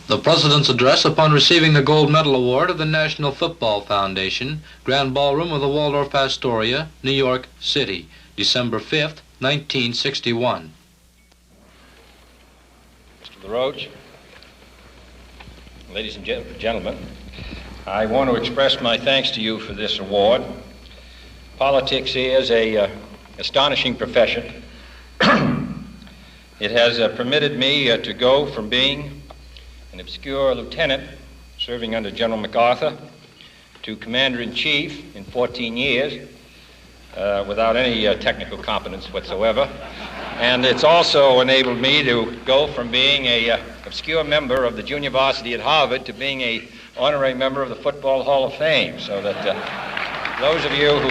The President's address upon receiving the Gold Medal Award of the National Football Foundation, Grand Ballroom of the Waldorf Astoria, New York City, December 5th, 1961. Mr. LaRoche, ladies and gentlemen, I want to express my thanks to you for this award. Politics is an astonishing profession. It has permitted me to go from being an obscure lieutenant serving under General MacArthur to commander-in-chief in 14 years without any technical competence whatsoever. And it's also enabled me to go from being an obscure member of the junior varsity at Harvard to being an honorary member of the Football Hall of Fame, so that those of you who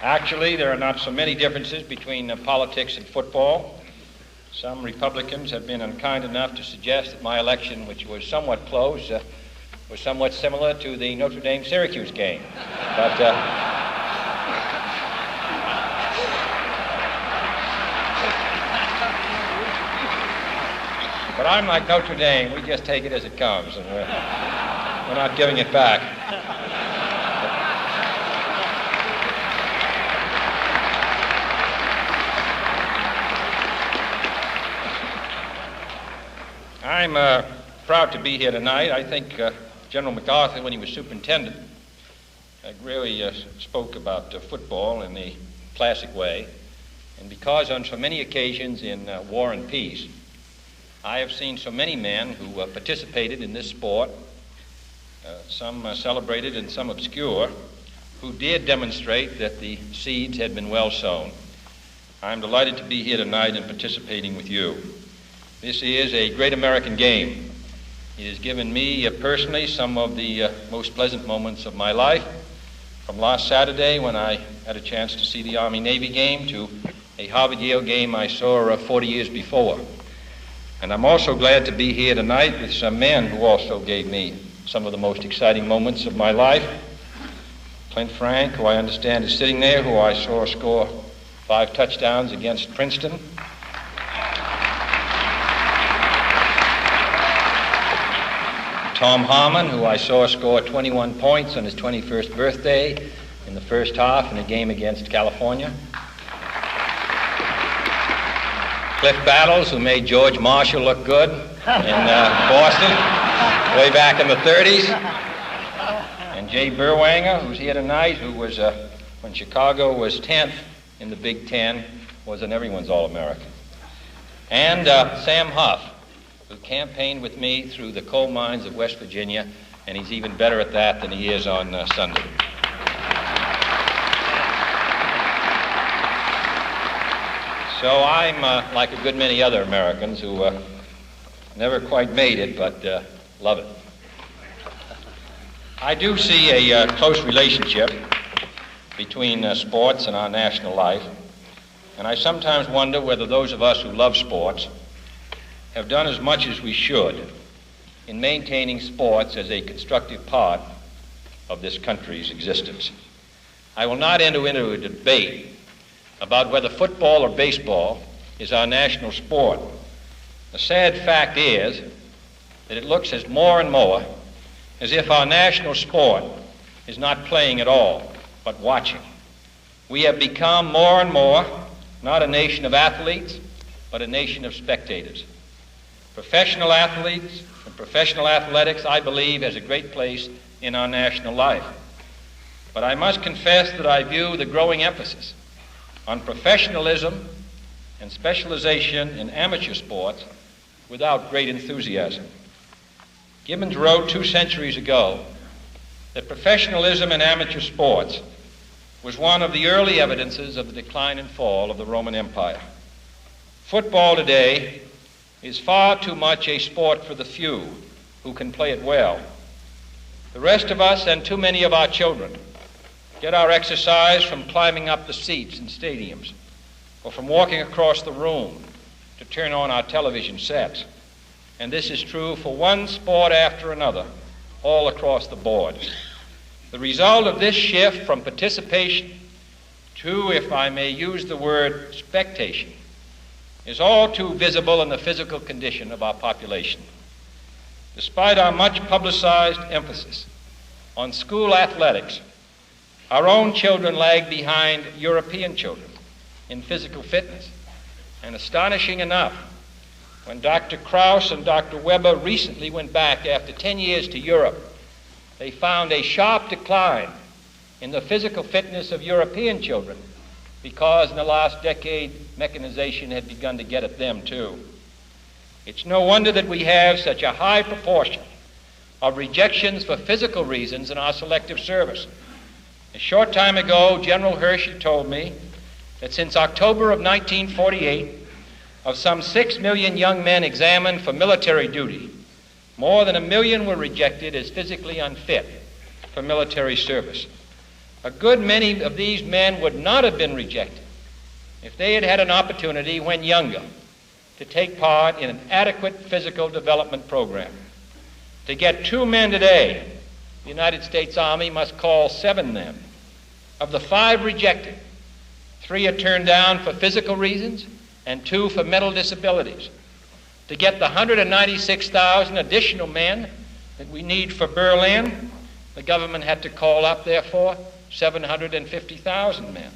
Actually, there are not so many differences between politics and football. Some Republicans have been unkind enough to suggest that my election, which was somewhat close, was somewhat similar to the Notre Dame-Syracuse game. But I'm like Notre Dame. We just take it as it comes, and we're not giving it back. I'm proud to be here tonight. I think General MacArthur, when he was superintendent, really spoke about football in the classic way. And because on so many occasions in war and peace, I have seen so many men who participated in this sport, some celebrated and some obscure, who did demonstrate that the seeds had been well sown. I'm delighted to be here tonight and participating with you. This is a great American game. It has given me personally some of the most pleasant moments of my life, from last Saturday when I had a chance to see the Army-Navy game to a Harvard-Yale game I saw 40 years before. And I'm also glad to be here tonight with some men who also gave me some of the most exciting moments of my life. Clint Frank, who I understand is sitting there, who I saw score 5 touchdowns against Princeton. Tom Harmon, who I saw score 21 points on his 21st birthday in the first half in a game against California. Cliff Battles, who made George Marshall look good in Boston way back in the 30s. And Jay Berwanger, who's here tonight, who was, when Chicago was 10th in the Big Ten, was an everyone's All-American. And Sam Huff, who campaigned with me through the coal mines of West Virginia, and he's even better at that than he is on Sunday. So I'm like a good many other Americans who never quite made it, but love it. I do see a close relationship between sports and our national life, and I sometimes wonder whether those of us who love sports have done as much as we should in maintaining sports as a constructive part of this country's existence. I will not enter into a debate about whether football or baseball is our national sport. The sad fact is that it looks as more and more as if our national sport is not playing at all, but watching. We have become more and more not a nation of athletes, but a nation of spectators. Professional athletes and professional athletics, I believe, has a great place in our national life. But I must confess that I view the growing emphasis on professionalism and specialization in amateur sports without great enthusiasm. Gibbons wrote 2 centuries ago that professionalism in amateur sports was one of the early evidences of the decline and fall of the Roman Empire. Football today is far too much a sport for the few who can play it well. The rest of us and too many of our children get our exercise from climbing up the seats in stadiums or from walking across the room to turn on our television sets. And this is true for one sport after another all across the board. The result of this shift from participation to, if I may use the word, spectation, is all too visible in the physical condition of our population. Despite our much publicized emphasis on school athletics, our own children lag behind European children in physical fitness. And astonishing enough, when Dr. Krauss and Dr. Weber recently went back after 10 years to Europe, they found a sharp decline in the physical fitness of European children because in the last decade, mechanization had begun to get at them too. It's no wonder that we have such a high proportion of rejections for physical reasons in our selective service. A short time ago, General Hershey told me that since October of 1948, of some 6 million young men examined for military duty, more than 1 million were rejected as physically unfit for military service. A good many of these men would not have been rejected if they had had an opportunity when younger to take part in an adequate physical development program. To get 2 men today, the United States Army must call 7 men. Of the 5 rejected, 3 are turned down for physical reasons and 2 for mental disabilities. To get the 196,000 additional men that we need for Berlin, the government had to call up, therefore, 750,000 men.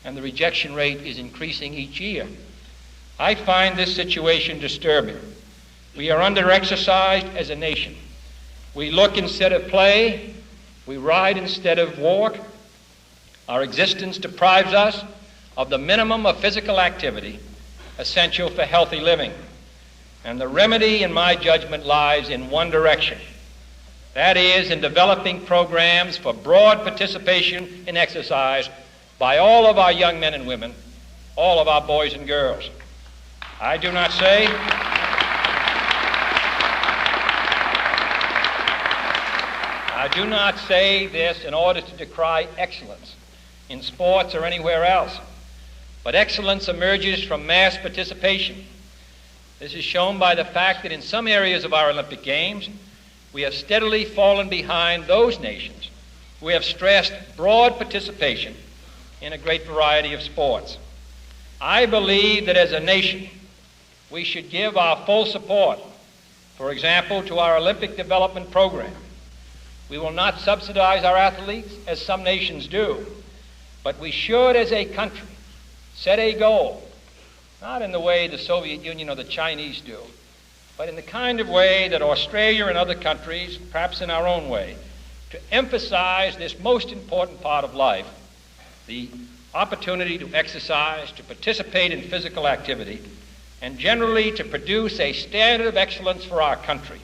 And the rejection rate is increasing each year. I find this situation disturbing. We are under-exercised as a nation. We look instead of play. We ride instead of walk. Our existence deprives us of the minimum of physical activity essential for healthy living. And the remedy, in my judgment, lies in one direction. That is, in developing programs for broad participation in exercise by all of our young men and women, all of our boys and girls. I do not say this in order to decry excellence in sports or anywhere else, but excellence emerges from mass participation. This is shown by the fact that in some areas of our Olympic Games, we have steadily fallen behind those nations who have stressed broad participation in a great variety of sports. I believe that as a nation, we should give our full support, for example, to our Olympic development program. We will not subsidize our athletes, as some nations do, but we should, as a country, set a goal, not in the way the Soviet Union or the Chinese do, but in the kind of way that Australia and other countries, perhaps in our own way, to emphasize this most important part of life, the opportunity to exercise, to participate in physical activity, and generally to produce a standard of excellence for our country,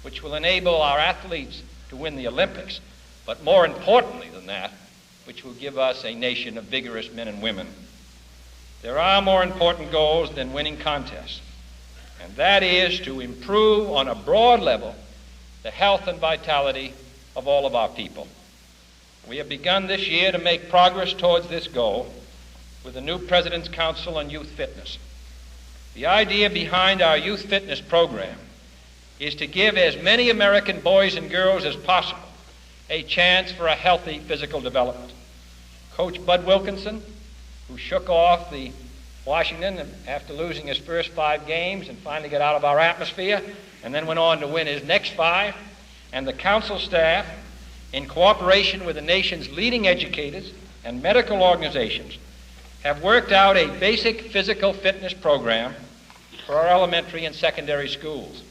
which will enable our athletes to win the Olympics, but more importantly than that, which will give us a nation of vigorous men and women. There are more important goals than winning contests, and that is to improve on a broad level the health and vitality of all of our people. We have begun this year to make progress towards this goal with the new President's Council on Youth Fitness. The idea behind our youth fitness program is to give as many American boys and girls as possible a chance for a healthy physical development. Coach Bud Wilkinson, who shook off the Washington after losing his first 5 games and finally got out of our atmosphere, and then went on to win his next 5, and the council staff, in cooperation with the nation's leading educators and medical organizations, have worked out a basic physical fitness program for our elementary and secondary schools.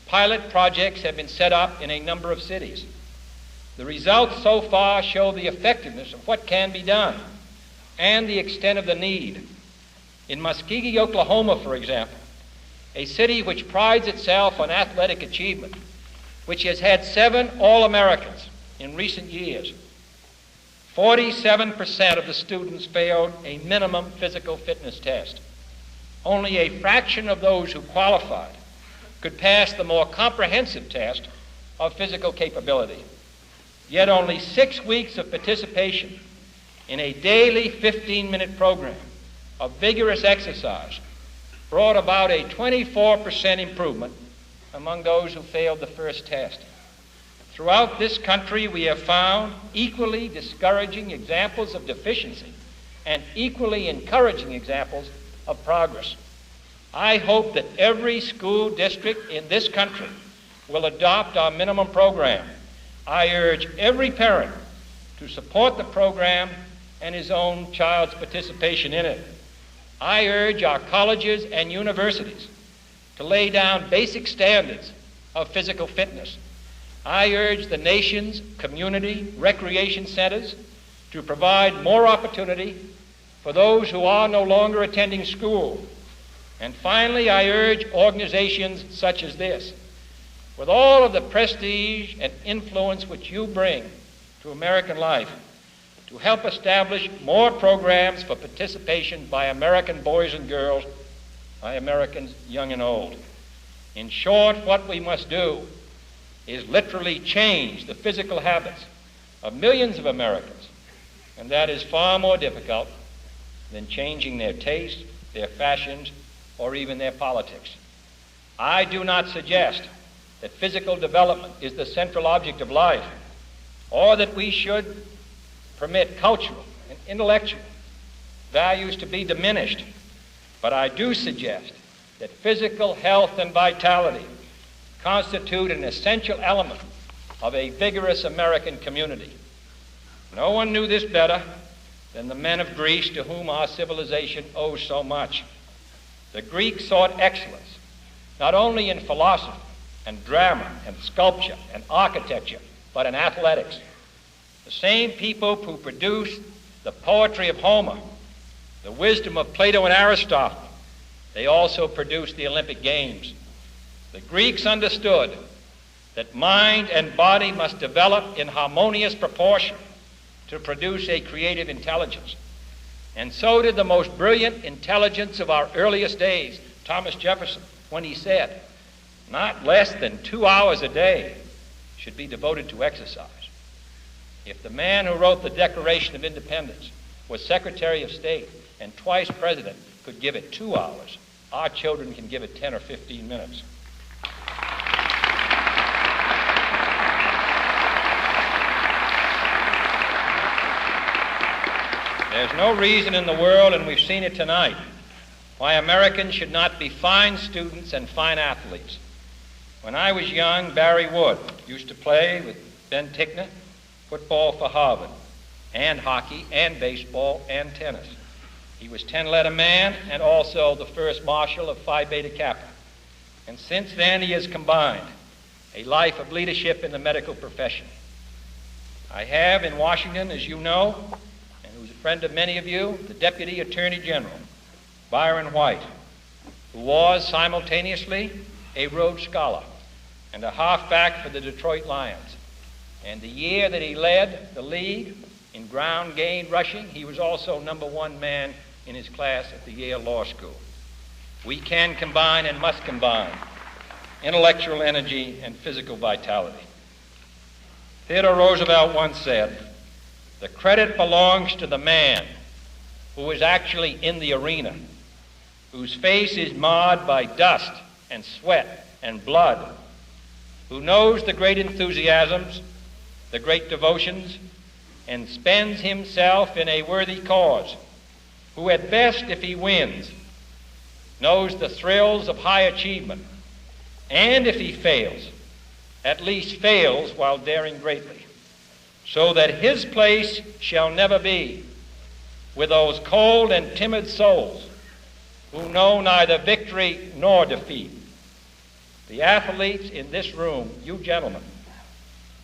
Pilot projects have been set up in a number of cities. The results so far show the effectiveness of what can be done and the extent of the need. In Muskogee, Oklahoma, for example, a city which prides itself on athletic achievement, which has had 7 All-Americans in recent years, 47% of the students failed a minimum physical fitness test. Only a fraction of those who qualified could pass the more comprehensive test of physical capability. Yet only 6 weeks of participation in a daily 15-minute program of vigorous exercise brought about a 24% improvement among those who failed the first test. Throughout this country, we have found equally discouraging examples of deficiency and equally encouraging examples of progress. I hope that every school district in this country will adopt our minimum program. I urge every parent to support the program and his own child's participation in it. I urge our colleges and universities to lay down basic standards of physical fitness. I urge the nation's community recreation centers to provide more opportunity for those who are no longer attending school. And finally, I urge organizations such as this, with all of the prestige and influence which you bring to American life, to help establish more programs for participation by American boys and girls, by Americans young and old. In short, what we must do is literally change the physical habits of millions of Americans, and that is far more difficult than changing their taste, their fashions, or even their politics. I do not suggest that physical development is the central object of life, or that we should permit cultural and intellectual values to be diminished, but I do suggest that physical health and vitality constitute an essential element of a vigorous American community. No one knew this better than the men of Greece, to whom our civilization owes so much. The Greeks sought excellence, not only in philosophy and drama and sculpture and architecture, but in athletics. The same people who produced the poetry of Homer, the wisdom of Plato and Aristotle, they also produced the Olympic Games. The Greeks understood that mind and body must develop in harmonious proportion to produce a creative intelligence. And so did the most brilliant intelligence of our earliest days, Thomas Jefferson, when he said, not less than 2 hours a day should be devoted to exercise. If the man who wrote the Declaration of Independence was Secretary of State and twice President could give it 2 hours, our children can give it 10 or 15 minutes. There's no reason in the world, and we've seen it tonight, why Americans should not be fine students and fine athletes. When I was young, Barry Wood used to play with Ben Tickner football for Harvard, and hockey, and baseball, and tennis. He was 10-letter man and also the first marshal of Phi Beta Kappa. And since then, he has combined a life of leadership in the medical profession. I have in Washington, as you know, and who's a friend of many of you, the Deputy Attorney General, Byron White, who was simultaneously a Rhodes Scholar and a halfback for the Detroit Lions. And the year that he led the league in ground gain rushing, he was also #1 man in his class at the Yale Law School. We can combine and must combine intellectual energy and physical vitality. Theodore Roosevelt once said, the credit belongs to the man who is actually in the arena, whose face is marred by dust and sweat and blood, who knows the great enthusiasms, the great devotions, and spends himself in a worthy cause, who at best, if he wins, knows the thrills of high achievement, and if he fails, at least fails while daring greatly, so that his place shall never be with those cold and timid souls who know neither victory nor defeat. The athletes in this room, you gentlemen,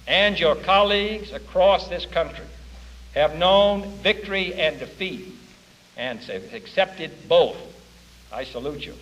and your colleagues across this country have known victory and defeat and have accepted both. I salute you.